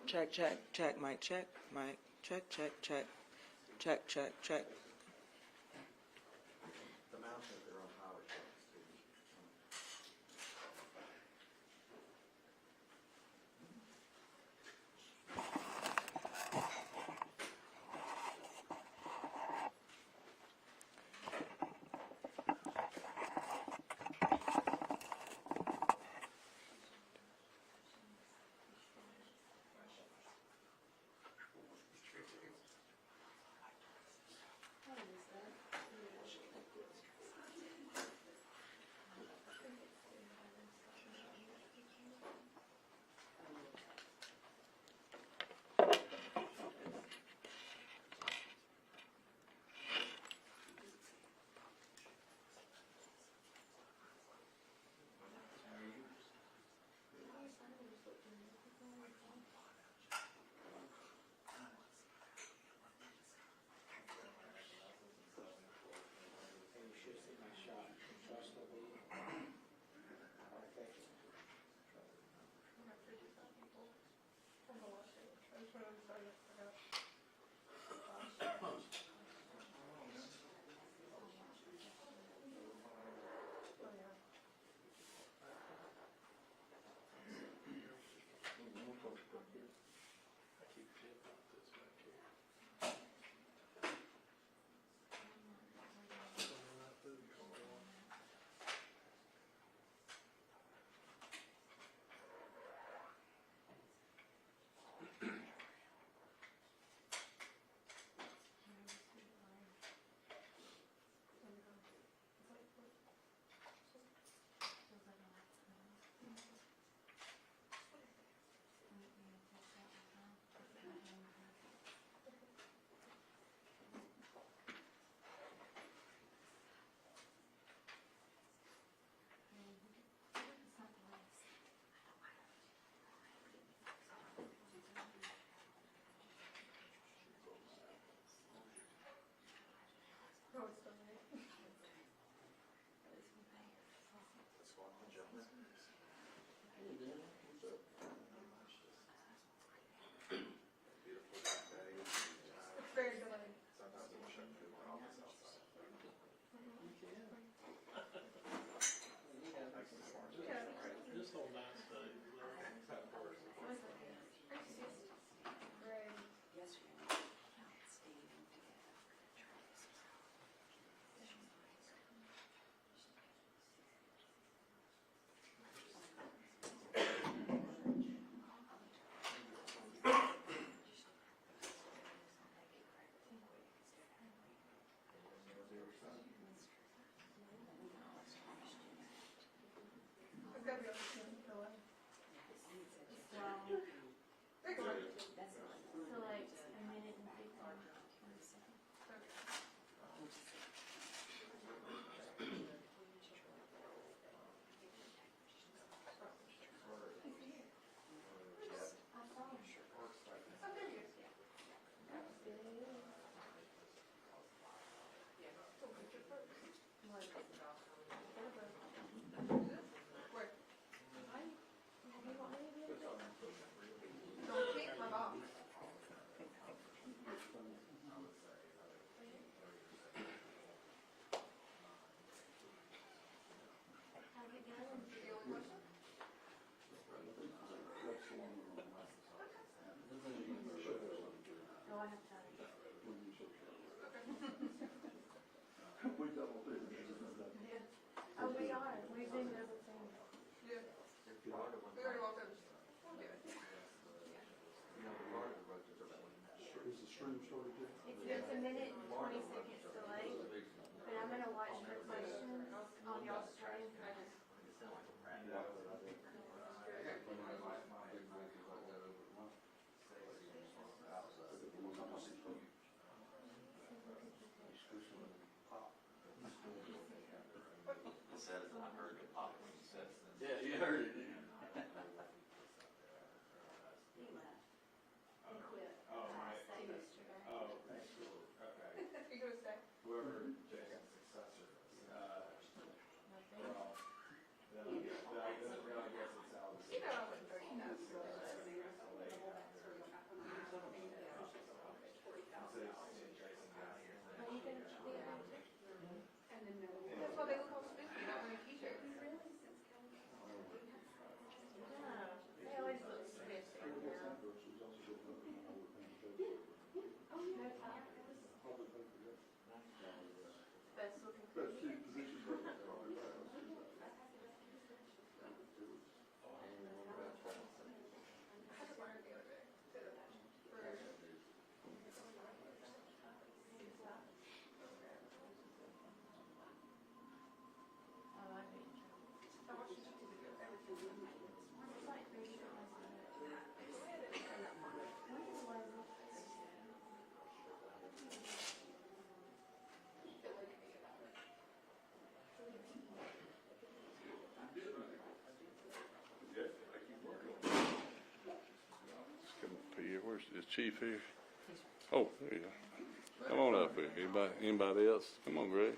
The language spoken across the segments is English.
Check, check, check, mic, check, mic, check, check, check, check, check, check. The mountains have their own power source too. You should see my shot from Trussville Mayor. Thank you. Let's go on the gentleman. Beautiful day. It's very delayed. Sometimes I wish I could do my office outside. Nice and smart. Just on that side. Of course. Great. It's gotta be on the delay. Big one. So like a minute and 15 seconds. Oh, there you go. Where? Don't keep my box. How's it going? The only question? Oh, I have time. Oh, we are. We've been visiting. Yeah. We already walked over. We'll do it. Is the stream started yet? It's a minute and 20 seconds delay, but I'm gonna watch her questions on y'all's stream. Said it, I heard it pop when you said it. Yeah, you heard it. He left. He quit. Oh, right. Say yesterday. Oh, that's cool. Okay. You gonna stay? Whoever Jason's successor is. Well, then I guess it's Alice. You know I wouldn't throw you nuts. Late. chief here? Oh, there you go. Come on up here. Anybody else? Come on, Greg.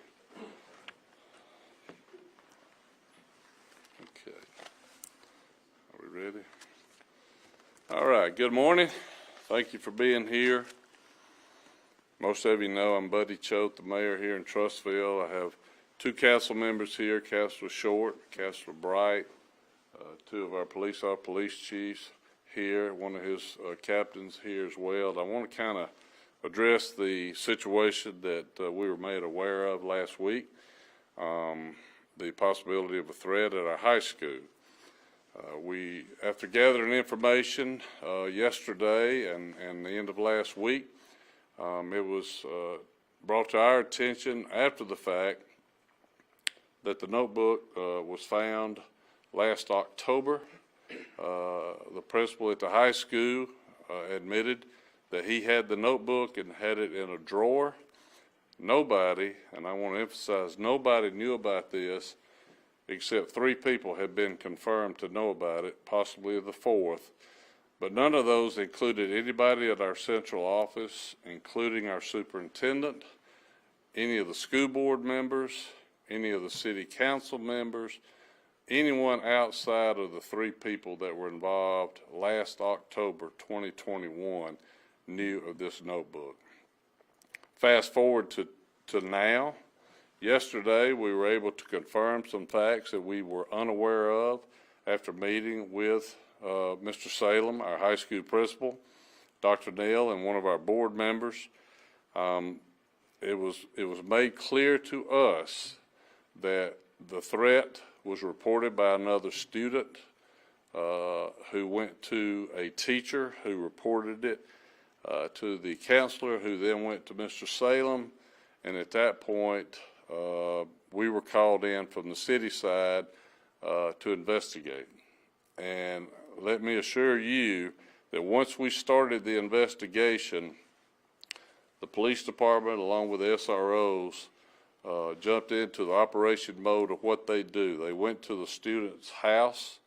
Okay. Are we ready? All right. Good morning. Thank you for being here. Most of you know I'm Buddy Choat, the mayor here in Trussville. I have two council members here, Councilor Short, Councilor Bright, two of our police chiefs here, one of his captains here as well. I want to kind of address the situation that we were made aware of last week, the possibility of a threat at our high school. We, after gathering information yesterday and the end of last week, it was brought to our attention after the fact that the notebook was found last October. The principal at the high school admitted that he had the notebook and had it in a drawer. Nobody, and I want to emphasize, nobody knew about this except 3 people had been confirmed to know about it, possibly the 4th. But none of those included anybody at our central office, including our superintendent, any of the school board members, any of the city council members, anyone outside of the 3 people that were involved last October 2021 knew of this notebook. Fast forward to now. Yesterday, we were able to confirm some facts that we were unaware of after meeting with Mr. Salem, our high school principal, Dr. Neal, and one of our board members. It was made clear to us that the threat was reported by another student who went to a teacher who reported it to the counselor, who then went to Mr. Salem, and at that point we were called in from the city side to investigate. And let me assure you that once we started the investigation, the police department, along with the SROs, jumped into the operation mode of what they do. They went to the student's house,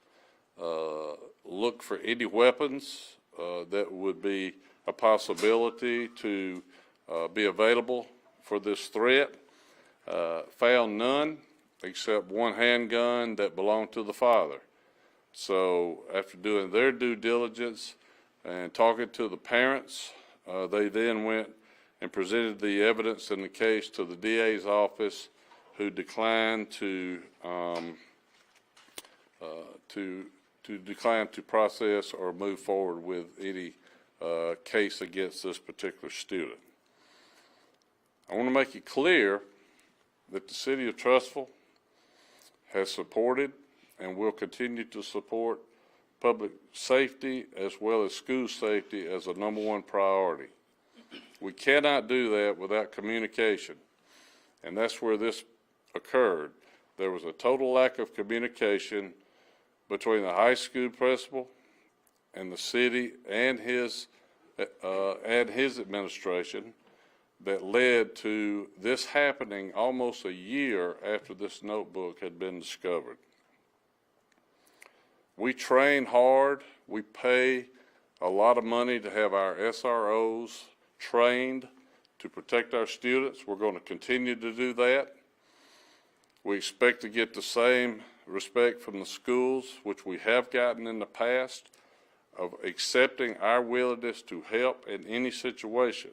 looked for any weapons that would be a possibility to be available for this threat. Found none except one handgun that belonged to the father. So after doing their due diligence and talking to the parents, they then went and presented the evidence in the case to the DA's office, who declined to decline to process or move forward with any case against this particular student. I want to make it clear that the city of Trussville has supported and will continue to support public safety as well as school safety as a #1 priority. We cannot do that without communication, and that's where this occurred. There was a total lack of communication between the high school principal and the city and his administration that led to this happening almost a year after this notebook had been discovered. We train hard. We pay a lot of money to have our SROs trained to protect our students. We're going to continue to do that. We expect to get the same respect from the schools, which we have gotten in the past, of accepting our willingness to help in any situation.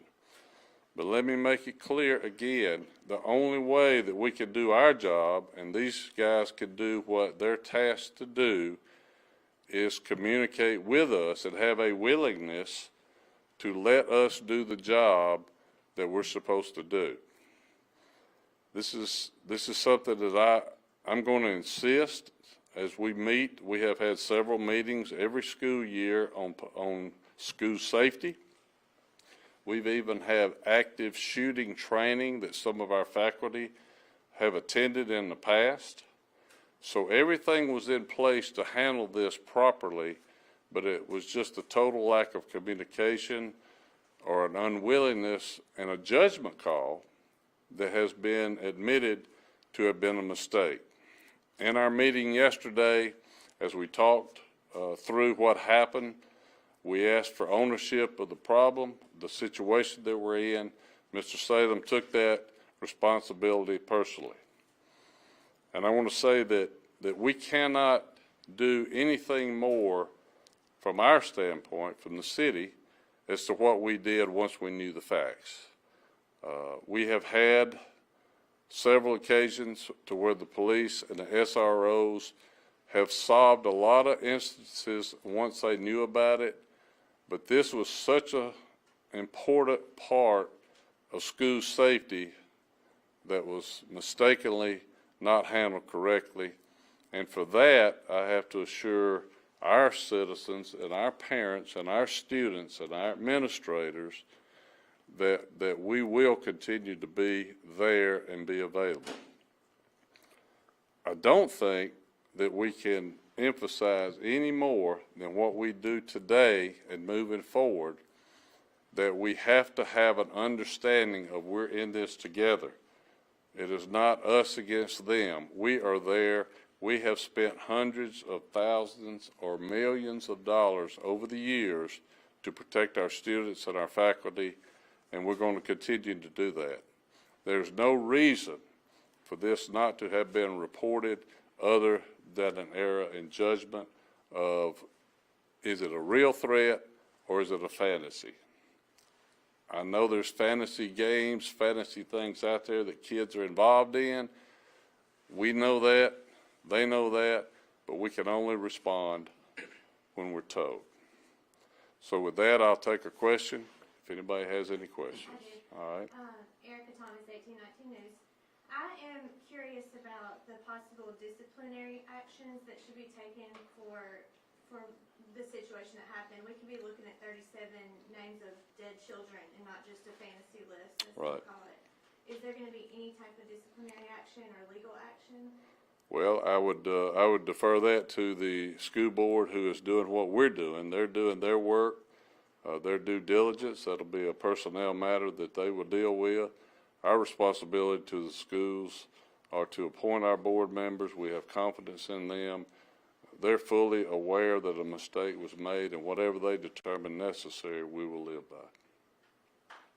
But let me make it clear again, the only way that we can do our job and these guys can do what they're tasked to do is communicate with us and have a willingness to let us do the job that we're supposed to do. This is something that I'm going to insist as we meet. We have had several meetings every school year on school safety. We've even had active shooting training that some of our faculty have attended in the past. So everything was in place to handle this properly, but it was just a total lack of communication or an unwillingness and a judgment call that has been admitted to have been a mistake. In our meeting yesterday, as we talked through what happened, We asked for ownership of the problem, the situation that we're in. Mr. Salem took that responsibility personally. And I want to say that we cannot do anything more from our standpoint, from the city, as to what we did once we knew the facts. We have had several occasions to where the police and the SROs have solved a lot of instances once they knew about it, but this was such an important part of school safety that was mistakenly not handled correctly. And for that, I have to assure our citizens and our parents and our students and our administrators that we will continue to be there and be available. I don't think that we can emphasize any more than what we do today and moving forward, that we have to have an understanding of we're in this together. It is not us against them. We are there. We have spent hundreds of thousands or millions of dollars over the years to protect our students and our faculty, and we're going to continue to do that. There's no reason for this not to have been reported other than an error in judgment of, is it a real threat or is it a fantasy? I know there's fantasy games, fantasy things out there that kids are involved in. We know that, they know that, but we can only respond when we're told. So with that, I'll take a question, if anybody has any questions. All right. Erica Thomas, 1819 News. I am curious about the possible disciplinary actions that should be taken for the situation that happened. We could be looking at 37 names of dead children and not just a fantasy list, as Right. we call it. Is there going to be any type of disciplinary action or legal action? Well, I would defer that to the school board, who is doing what we're doing. They're doing their work, their due diligence. That'll be a personnel matter that they will deal with. Our responsibility to the schools are to appoint our board members. We have confidence in them. They're fully aware that a mistake was made, and whatever they determine necessary, we will live by.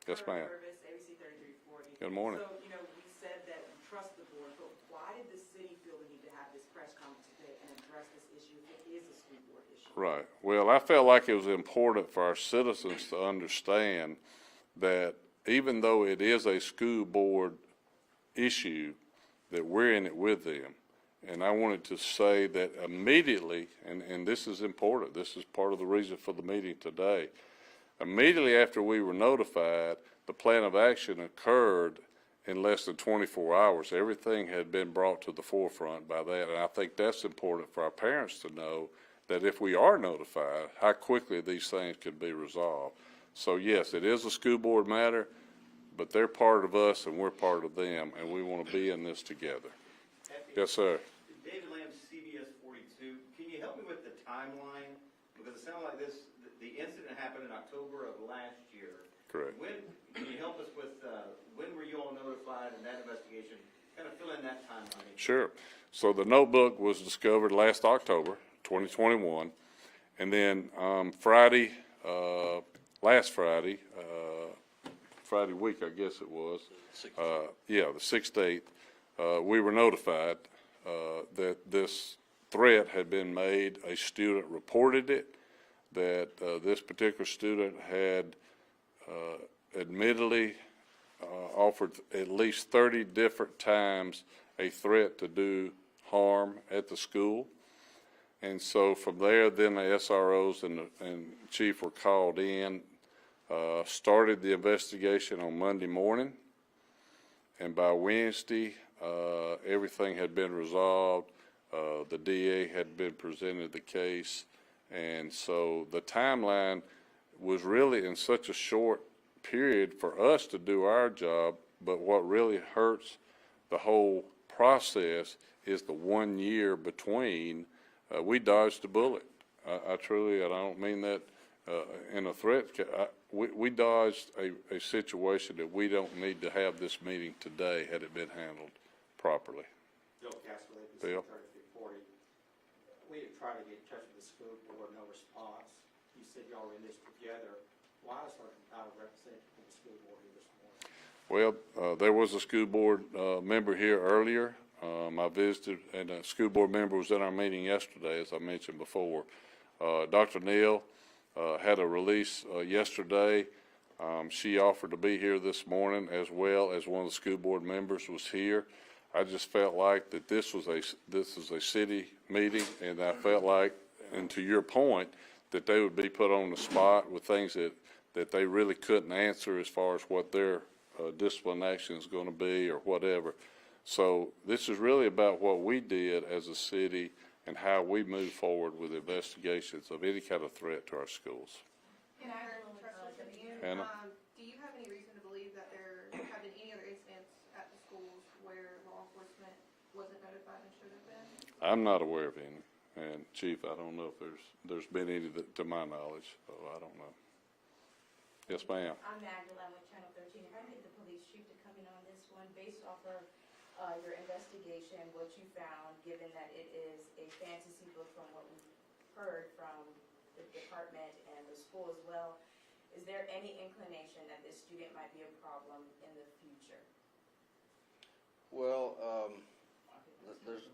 Yes, ma'am. ABC 3340. Good morning. So, we said that we trust the board, but why did the city feel the need to have this press conference today and address this issue if it is a school board issue? Right. Well, I felt like it was important for our citizens to understand that even though it is a school board issue, that we're in it with them. And I wanted to say that immediately, and this is important, this is part of the reason for the meeting today, immediately after we were notified, the plan of action occurred in less than 24 hours. Everything had been brought to the forefront by that, and I think that's important for our parents to know, that if we are notified, how quickly these things can be resolved. So yes, it is a school board matter, but they're part of us and we're part of them, and we want to be in this together. Yes, sir. David Lamb, CBS 42. Can you help me with the timeline? Because it sounded like the incident happened in October of last year. Correct. Can you help us with when were you all notified in that investigation? Kind of fill in that timeline. Sure. So the notebook was discovered last October, 2021, and then last Friday, Friday week, I guess it was, the 6th, 8th, we were notified that this threat had been made. A student reported it, that this particular student had admittedly offered at least 30 different times a threat to do harm at the school. And so from there, then the SROs and chief were called in, started the investigation on Monday morning, and by Wednesday, everything had been resolved. The DA had been presented the case, and so the timeline was really in such a short period for us to do our job, but what really hurts the whole process is the 1 year between. We dodged a bullet. I truly, and I don't mean that in a threat. We dodged a situation that we don't need to have this meeting today had it been handled properly. Bill Castle, ABC Bill. 3340. We have tried to get in touch with the school board, no response. You said y'all were in this together. Why is our representative from the school board here this morning? Well, there was a school board member here earlier. I visited, and a school board member was in our meeting yesterday, as I mentioned before. Dr. Neal had a release yesterday. She offered to be here this morning, as well as one of the school board members was here. I just felt like that this is a city meeting, and I felt like, and to your point, that they would be put on the spot with things that they really couldn't answer as far as what their discipline action is going to be or whatever. So this is really about what we did as a city and how we move forward with investigations of any kind of threat to our schools. Can I trust with you? Hannah? Do you have any reason to believe that there have been any other incidents at the schools where law enforcement wasn't notified and should have been? I'm not aware of any. And Chief, I don't know if there's been any to my knowledge, so I don't know. Yes, ma'am. I'm Magdalene with Channel 13. If I get the police chief to come in on this one, based off of your investigation, what you found, given that it is a fantasy book from what we've heard from the department and the school as well, is there any inclination that this student might be a problem in the future? Well, there's,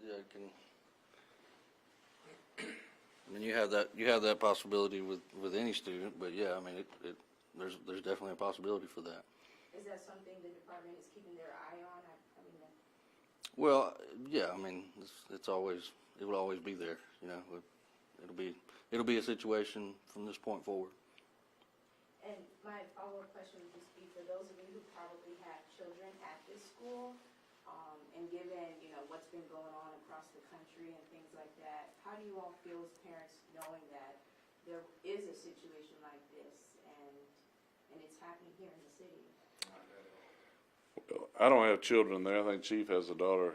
yeah, I mean, you have that possibility with any student, but yeah, I mean, there's definitely a possibility for that. Is that something the department is keeping their eye on? Well, yeah, I mean, it will always be there, you know. It'll be a situation from this point forward. And my follow-up question would just be for those of you who probably have children at this school, and given, you know, what's been going on across the country and things like that, how do you all feel as parents knowing that there is a situation like this and it's happening here in the city? I don't have children there. I think Chief has a daughter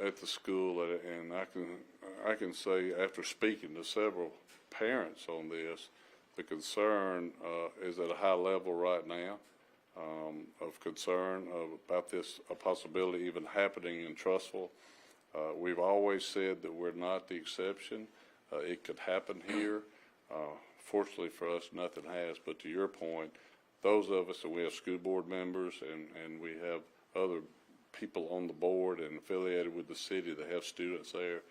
at the school, and I can say, after speaking to several parents on this, the concern is at a high level right now of concern about this, a possibility even happening in Trussville. We've always said that we're not the exception. It could happen here. Fortunately for us, nothing has. But to your point, those of us, and we have school board members and we have other people on the board and affiliated with the city that have students there,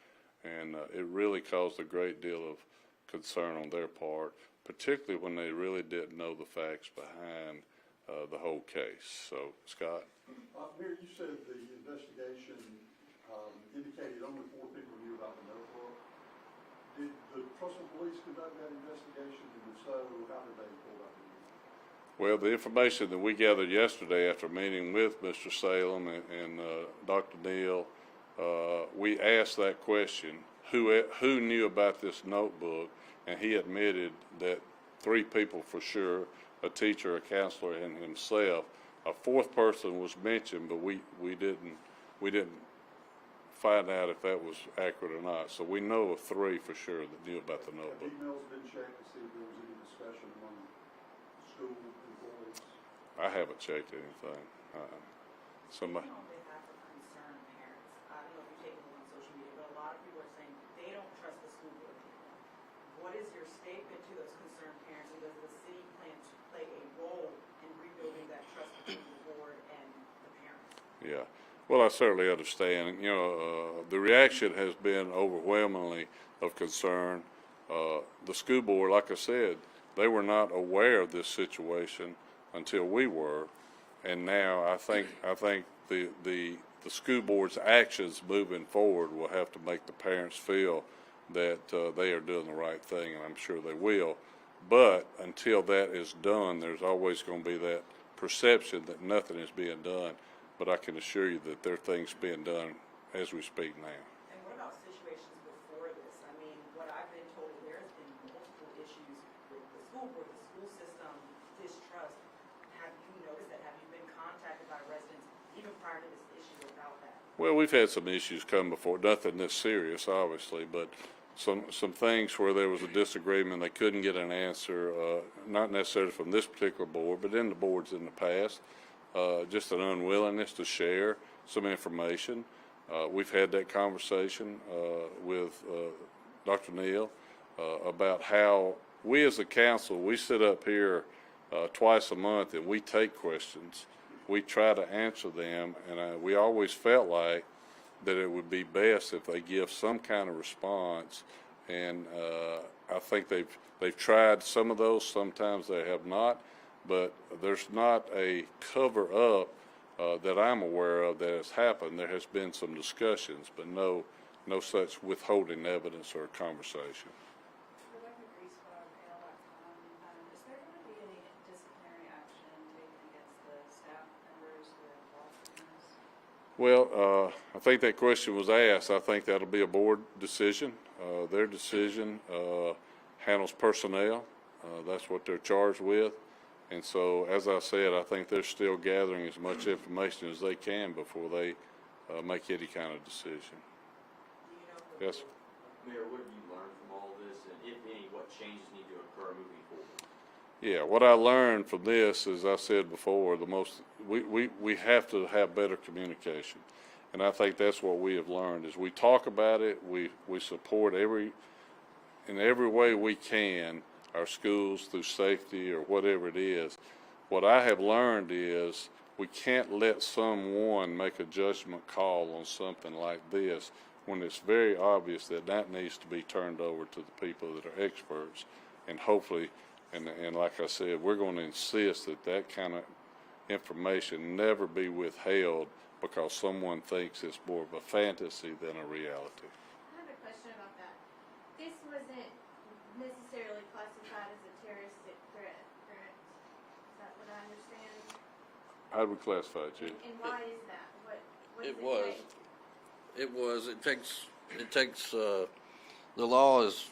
and it really caused a great deal of concern on their part, particularly when they really didn't know the facts behind the whole case. So, Scott? Mayor, you said the investigation indicated only 4 people knew about the notebook. Did the Trussville police conduct that investigation, and if so, how did they pull that? Well, the information that we gathered yesterday after meeting with Mr. Salem and Dr. Neal, we asked that question, who knew about this notebook, and he admitted that 3 people for sure, a teacher, a counselor, and himself. A 4th person was mentioned, but we didn't find out if that was accurate or not. So we know of 3 for sure that knew about the notebook. Have emails been checked to see if there was any discussion among school employees? I haven't checked anything. Somebody. On behalf of concerned parents, I don't know if you're taking it on social media, but a lot of people are saying they don't trust the school board people. What is your statement to those concerned parents, and does the city plan to play a role in rebuilding that trust between the board and the parents? Yeah. Well, I certainly understand. You know, the reaction has been overwhelmingly of concern. The school board, like I said, they were not aware of this situation until we were, and now I think the school board's actions moving forward will have to make the parents feel that they are doing the right thing, and I'm sure they will. But until that is done, there's always going to be that perception that nothing is being done. But I can assure you that there are things being done as we speak now. And what about situations before this? I mean, what I've been told, there has been multiple issues with the school board, the school system, distrust. Have you noticed that? Have you been contacted by residents even prior to this issue about that? Well, we've had some issues come before, nothing this serious, obviously, but some things where there was a disagreement, they couldn't get an answer, not necessarily from this particular board, but in the boards in the past. Just an unwillingness to share some information. We've had that conversation with Dr. Neal about how we as a council, we sit up here twice a month and we take questions. We try to answer them, and we always felt like that it would be best if they give some kind of response. And I think they've tried some of those. Sometimes they have not, but there's not a cover up that I'm aware of that has happened. There has been some discussions, but no such withholding evidence or conversation. Rebecca Griesbach, AL.com. Is there going to be any disciplinary action taken against the staff members who are involved in this? Well, I think that question was asked. I think that'll be a board decision. Their decision handles personnel. That's what they're charged with. And so, as I said, I think they're still gathering as much information as they can before they make any kind of decision. Yes? Mayor, what have you learned from all this, and if any, what changes need to occur moving forward? Yeah, what I learned from this, as I said before, we have to have better communication. And I think that's what we have learned, is we talk about it, we support in every way we can, our schools through safety or whatever it is. What I have learned is we can't let someone make a judgment call on something like this when it's very obvious that that needs to be turned over to the people that are experts. And hopefully, and like I said, we're going to insist that that kind of information never be withheld because someone thinks it's more of a fantasy than a reality. I have a question about that. This wasn't necessarily classified as a terroristic threat, correct? Is that what I understand? How do we classify it, Chief? And why is that? What does It was. take? It takes, the law is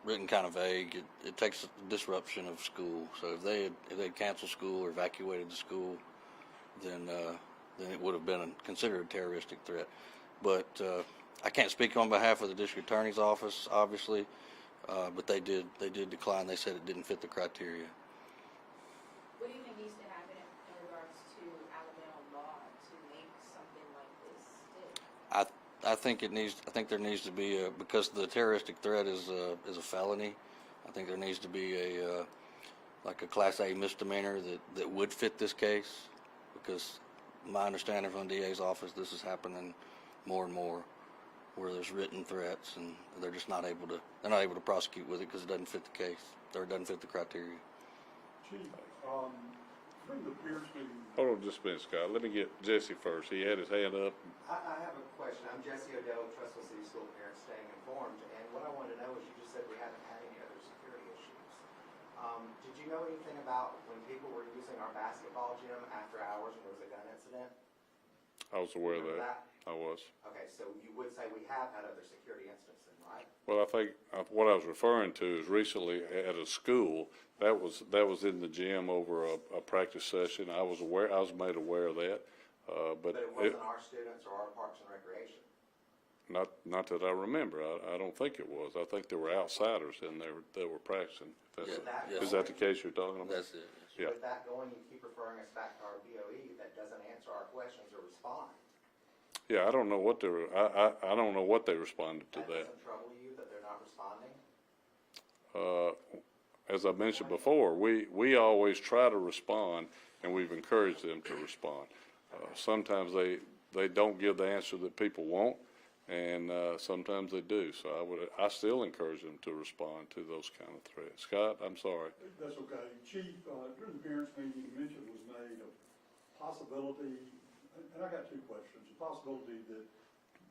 written kind of vague. It takes disruption of school. So if they had canceled school or evacuated the school, then it would have been considered a terroristic threat. But I can't speak on behalf of the district attorney's office, obviously, but they did decline. They said it didn't fit the criteria. What do you think needs to happen in regards to Alabama law to make something like this stick? I think there needs to be because the terroristic threat is a felony. I think there needs to be a Class A misdemeanor that would fit this case, because my understanding from the DA's office, this is happening more and more, where there's written threats and they're just not able to prosecute with it because it doesn't fit the case or it doesn't fit the criteria. Chief, during the peers meeting, Hold on just a minute, Scott. Let me get Jesse first. He had his hand up. I have a question. I'm Jesse Odell, Trussville City School Parents Staying Informed, and what I wanted to know is you just said we haven't had any other security issues. Did you know anything about when people were using our basketball gym after hours when there was a gun incident? I was aware of Remember that. I was. Okay, so you would say we have had other security incidents then, right? Well, I think what I was referring to is recently at a school, that was in the gym over a practice session. I was made aware of that. But it wasn't our students or our Parks and Recreation? Not that I remember. I don't think it was. I think there were outsiders in there that were practicing. Is that the case you're talking about? That's it. Yeah. With that going, you keep referring us back to our BOE that doesn't answer our questions or respond. Yeah, I don't know what I don't know what they responded to that. Doesn't trouble you that they're not responding? As I mentioned before, we always try to respond, and we've encouraged them to respond. Sometimes they don't give the answer that people want, and sometimes they do. So I still encourage them to respond to those kind of threats. Scott, I'm sorry. that's okay. Chief, during the parents meeting, mention was made of possibility, and I got two questions. The possibility that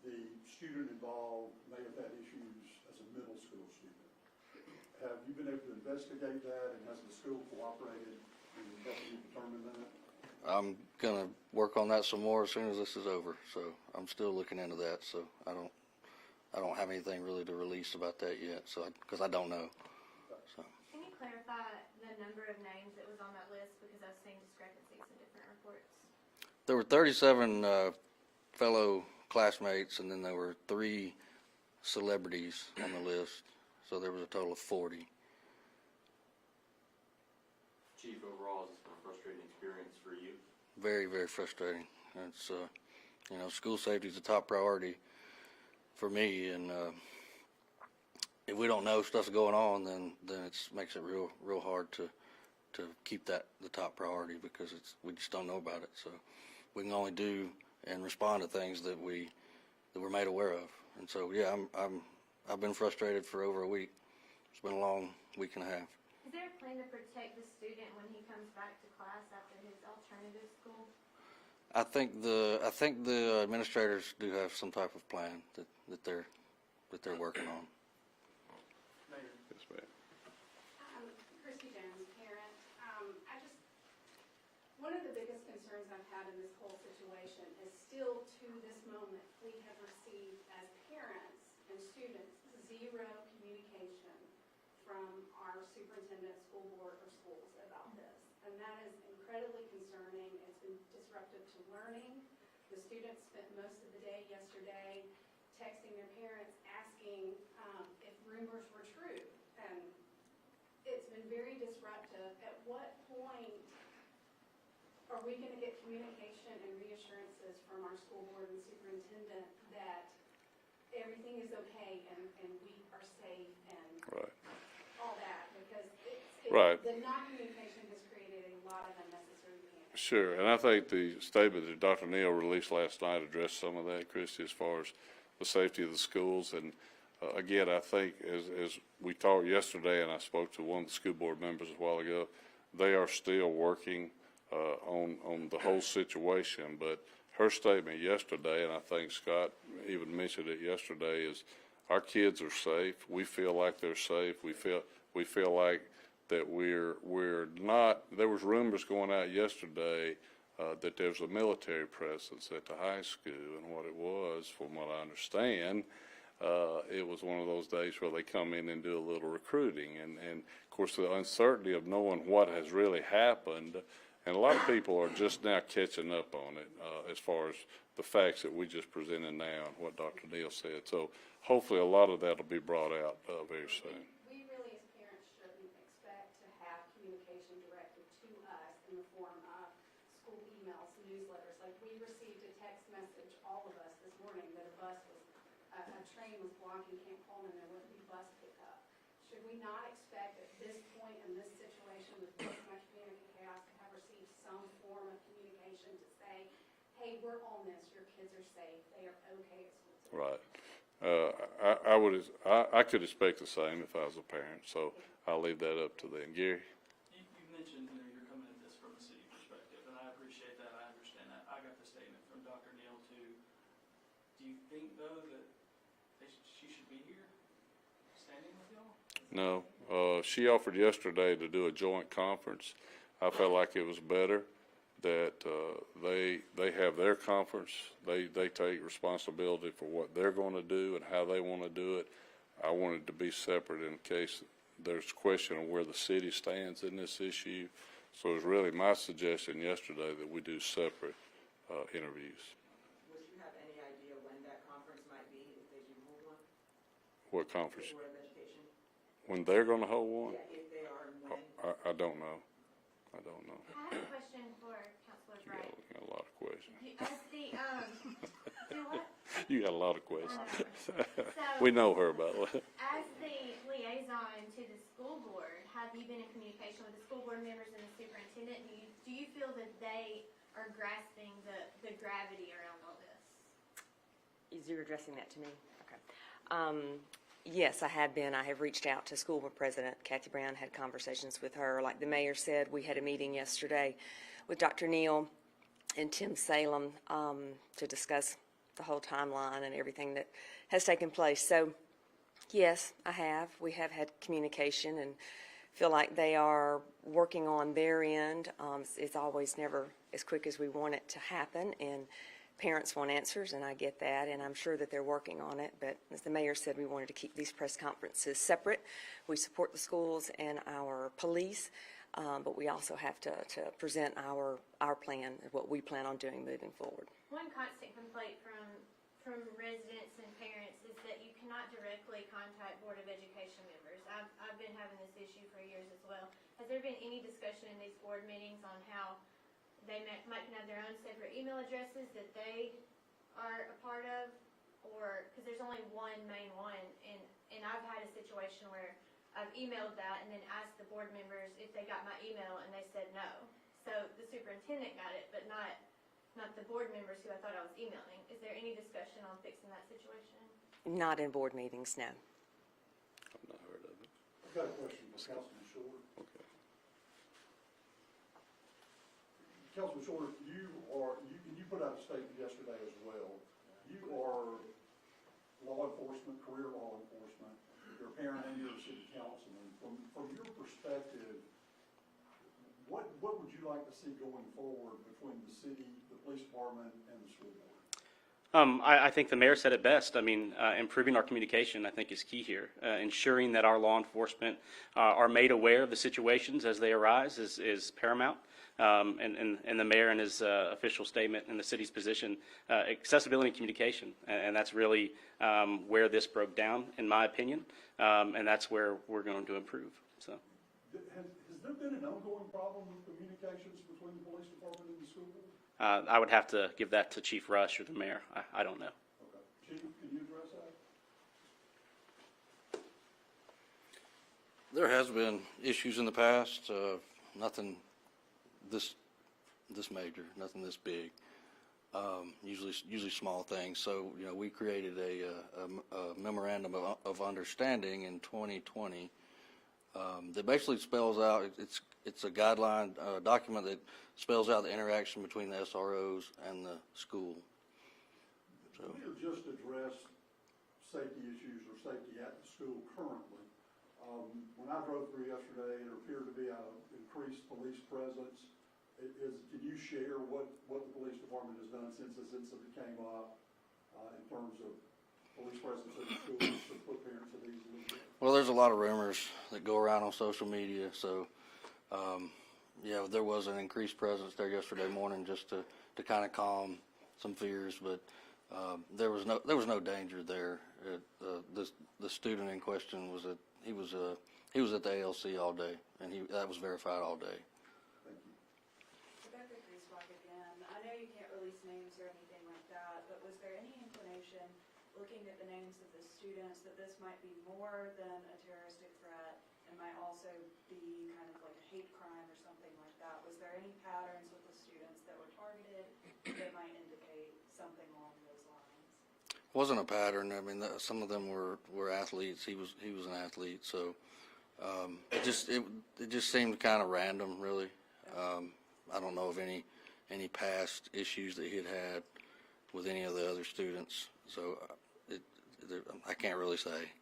the student involved may have had issues as a middle school student. Have you been able to investigate that, and has the school cooperated in helping you determine that? I'm gonna work on that some more as soon as this is over. So I'm still looking into that. So I don't have anything really to release about that yet. So because I don't know. So. Can you clarify the number of names that was on that list, because I've seen discrepancies in different reports? There were 37 fellow classmates, and then there were 3 celebrities on the list. So there was a total of 40. Chief, overall, has this been a frustrating experience for you? Very, very frustrating. It's school safety is a top priority for me, and if we don't know stuff's going on, then it makes it real hard to keep that the top priority, because we just don't know about it. So we can only do and respond to things that we're made aware of. And so yeah, I've been frustrated for over a week. It's been a long week and a half. Is there a plan to protect the student when he comes back to class after his alternative school? I think the administrators do have some type of plan that they're working on. Yes, ma'am. Christy Jones, parent. One of the biggest concerns I've had in this whole situation is still to this moment, we have received as parents and students zero communication from our superintendent, school board, or schools about this. And that is incredibly concerning. It's been disruptive to learning. The students spent most of the day yesterday texting their parents asking if rumors were true. And it's been very disruptive. At what point are we going to get communication and reassurances from our school board and superintendent that everything is okay and we are safe and Right. all that? Because Right. the non-communication has created a lot of unnecessary panic. Sure, and I think the statement that Dr. Neal released last night addressed some of that, Christy, as far as the safety of the schools. And again, I think as we talked yesterday, and I spoke to one of the school board members a while ago, they are still working on the whole situation. But her statement yesterday, and I think Scott even mentioned it yesterday, is our kids are safe. We feel like they're safe. We feel like that we're not. There was rumors going out yesterday that there's a military presence at the high school, and what it was, from what I understand, it was one of those days where they come in and do a little recruiting, and of course the uncertainty of knowing what has really happened. And a lot of people are just now catching up on it as far as the facts that we just presented now and what Dr. Neal said. So hopefully a lot of that will be brought out very soon. We really, as parents, shouldn't expect to have communication directed to us in the form of school emails, newsletters. Like, we received a text message, all of us, this morning, that a train was blocking Camp Coleman, there wouldn't be bus pickup. Should we not expect at this point in this situation with this much panic and chaos to have received some form of communication to say, hey, we're on this, your kids are safe, they are okay at school today? Right. I could expect the same if I was a parent, so I'll leave that up to them. Gary? You mentioned, you're coming at this from a city perspective, and I appreciate that, I understand that. I got the statement from Dr. Neal too. Do you think, though, that she should be here, standing with y'all? No. She offered yesterday to do a joint conference. I felt like it was better that they have their conference. They take responsibility for what they're going to do and how they want to do it. I wanted to be separate in case there's question of where the city stands in this issue. So it was really my suggestion yesterday that we do separate interviews. Would you have any idea when that conference might be, if they do hold one? What conference? The Board of Education? When they're going to hold one? Yeah, if they are and when. I don't know. I don't know. I have a question for Counselor You Bright. got a lot of questions. As the, do what? You got a lot of questions. So, We know her, by the way. as the liaison to the school board, have you been in communication with the school board members and the superintendent? Do you feel that they are grasping the gravity around all this? You're addressing that to me? Okay. Yes, I have been. I have reached out to school board president Kathy Brown, had conversations with her. Like the mayor said, we had a meeting yesterday with Dr. Neal and Tim Salem to discuss the whole timeline and everything that has taken place. So, yes, I have. We have had communication and feel like they are working on their end. It's always never as quick as we want it to happen, and parents want answers, and I get that, and I'm sure that they're working on it. But as the mayor said, we wanted to keep these press conferences separate. We support the schools and our police, but we also have to present our plan, what we plan on doing moving forward. One constant complaint from residents and parents is that you cannot directly contact Board of Education members. I've been having this issue for years as well. Has there been any discussion in these board meetings on how they might have their own separate email addresses that they are a part of? Or, because there's only one main one, and And I've had a situation where I've emailed that and then asked the board members if they got my email, and they said no. So the superintendent got it, but not the board members who I thought I was emailing. Is there any discussion on fixing that situation? Not in board meetings, no. I've not heard of it. I've got a question for Councilman Short. Okay. Councilman Short, you put out a statement yesterday as well. You are law enforcement, career law enforcement. You're a parent and you're a city councilman. From your perspective, what would you like to see going forward between the city, the police department, and the school board? I think the mayor said it best. I mean, improving our communication, I think, is key here. Ensuring that our law enforcement are made aware of the situations as they arise is paramount. And the mayor in his official statement in the city's position, accessibility and communication. And that's really where this broke down, in my opinion. And that's where we're going to improve. So. Has there been an ongoing problem with communications between the police department and the school board? I would have to give that to Chief Rush or the mayor. I don't know. Okay. Chief, can you address that? There has been issues in the past, nothing this major, nothing this big. Usually small things. So, you know, we created a memorandum of understanding in 2020 that basically spells out, it's a guideline document that spells out the interaction between the SROs and the school. So. We have just addressed safety issues or safety at the school currently. When I drove through yesterday, there appeared to be an increased police presence. Can you share what the police department has done since this incident came up in terms of police presence at the schools to put parents at ease? Well, there's a lot of rumors that go around on social media, so yeah, there was an increased presence there yesterday morning just to kind of calm some fears, but there was no danger there. The student in question was he was at the ALC all day, and that was verified all day. Rebecca Griesbach again. I know you can't release names or anything like that, but was there any inclination, looking at the names of the students, that this might be more than a terroristic threat and might also be kind of like a hate crime or something like that? Was there any patterns with the students that were targeted that might indicate something along those lines? Wasn't a pattern. I mean, some of them were athletes. He was an athlete, so it just seemed kind of random, really. I don't know of any past issues that he had with any of the other students, so I can't really say.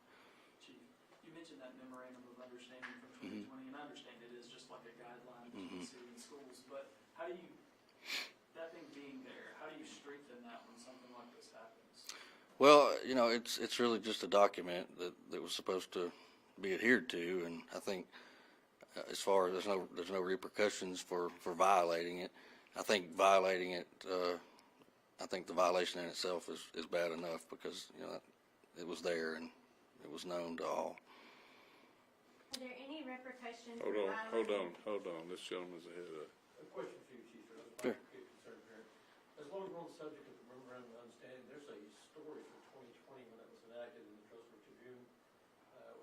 Chief, you mentioned that memorandum of understanding from 2020, and I understand it is just like a guideline between the city and schools, but how do you, that thing being there, how do you strengthen that when something like this happens? Well, you know, it's really just a document that was supposed to be adhered to, and I think as far as there's no repercussions for violating it. I think violating it, I think the violation in itself is bad enough because, you know, it was there and it was known to all. Are there any repercussions? Hold on. This gentleman's ahead of. A question for you, Chief. Sure. Concerned parent. As long as we're on the subject of the memorandum of understanding, there's a story from 2020 when it was enacted in the Trussville Tribune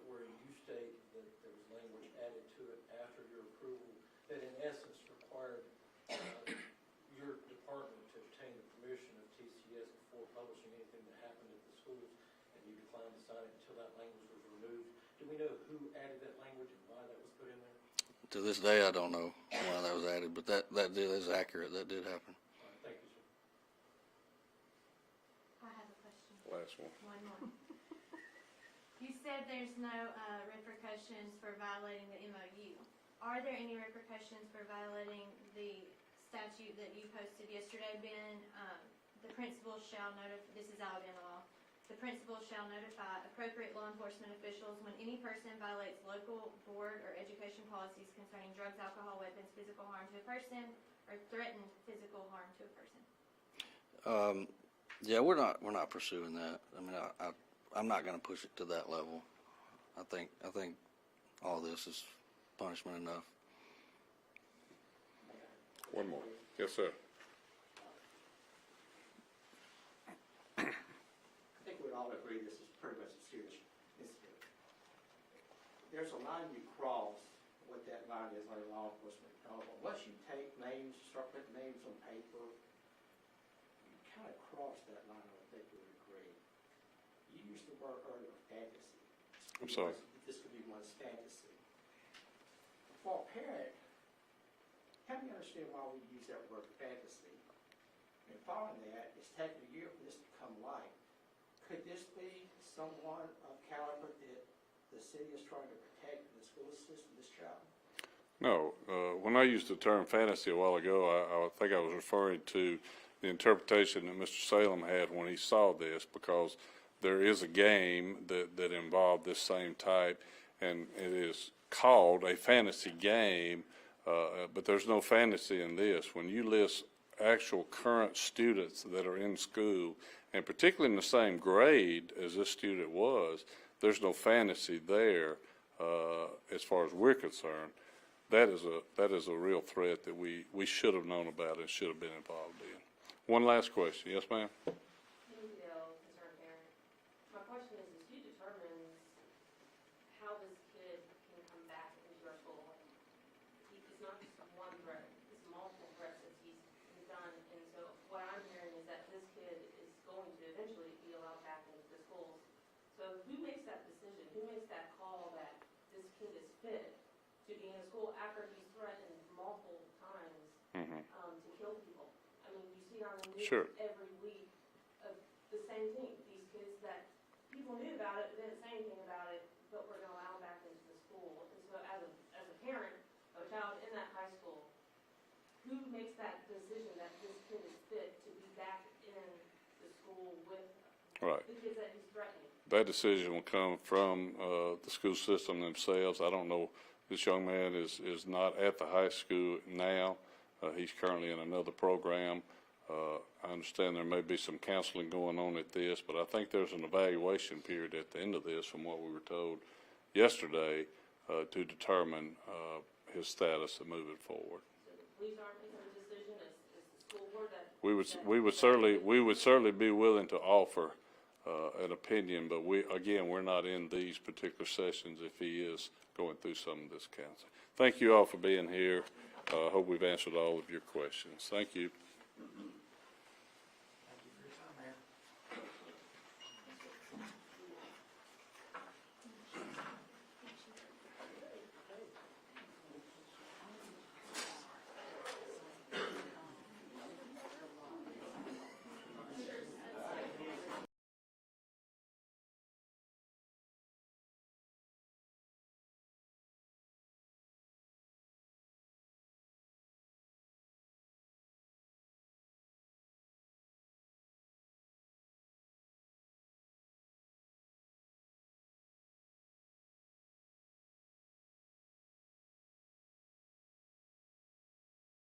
where you state that there was language added to it after your approval that in essence required your department to obtain the permission of TCS before publishing anything that happened at the schools, and you declined to sign it until that language was removed. Do we know who added that language and why that was put in there? To this day, I don't know why that was added, but that is accurate. That did happen. All right, thank you, sir. I have a question. Last one. One more. You said there's no repercussions for violating the MOU. Are there any repercussions for violating the statute that you posted yesterday, Ben? The principal shall notify, this is Alabama law, the principal shall notify appropriate law enforcement officials when any person violates local board or education policies concerning drugs, alcohol, weapons, physical harm to a person, or threatened physical harm to a person. Yeah, we're not pursuing that. I mean, I'm not going to push it to that level. I think all this is punishment enough. One more. Yes, sir. I think we'd all agree this is pretty much a serious incident. there's a line you cross. What that line is on law enforcement. Once you take names, start putting names on paper, you kind of cross that line, I think you would agree. You used the word earlier, fantasy. I'm sorry. This could be one's fantasy. For a parent, help me understand why we use that word fantasy. And following that, it's taken a year for this to come light. Could this be someone of caliber that the city is trying to protect in the school system, this child? No, when I used the term fantasy a while ago, I think I was referring to the interpretation that Mr. Salem had when he saw this, because there is a game that involved this same type, and it is called a fantasy game, but there's no fantasy in this. When you list actual current students that are in school, and particularly in the same grade as this student was, there's no fantasy there as far as we're concerned. That is a real threat that we should have known about and should have been involved in. One last question. Yes, ma'am? Concerned parent. My question is who determines how this kid can come back into our school? It's not just one threat, it's multiple threats that he's done, and so what I'm hearing is that this kid is going to eventually be allowed back into the schools. So who makes that decision? Who makes that call that this kid is fit to be in school after he's threatened multiple times to kill people? I mean, you see on the news Sure. every week of the same thing. These kids that people knew about it, but didn't say anything about it, but we're going to allow them back into the school. And so as a parent of a child in that high school, who makes that decision that this kid is fit to be back in the school with the kids that he's threatening? That decision will come from the school system themselves. I don't know. This young man is not at the high school now. He's currently in another program. I understand there may be some counseling going on at this, but I think there's an evaluation period at the end of this, from what we were told yesterday, to determine his status of moving forward. So the police aren't making a decision, it's the school board that... We would certainly be willing to offer an opinion, but we're not in these particular sessions if he is going through some of this counseling. Thank you all for being here. I hope we've answered all of your questions. Thank you.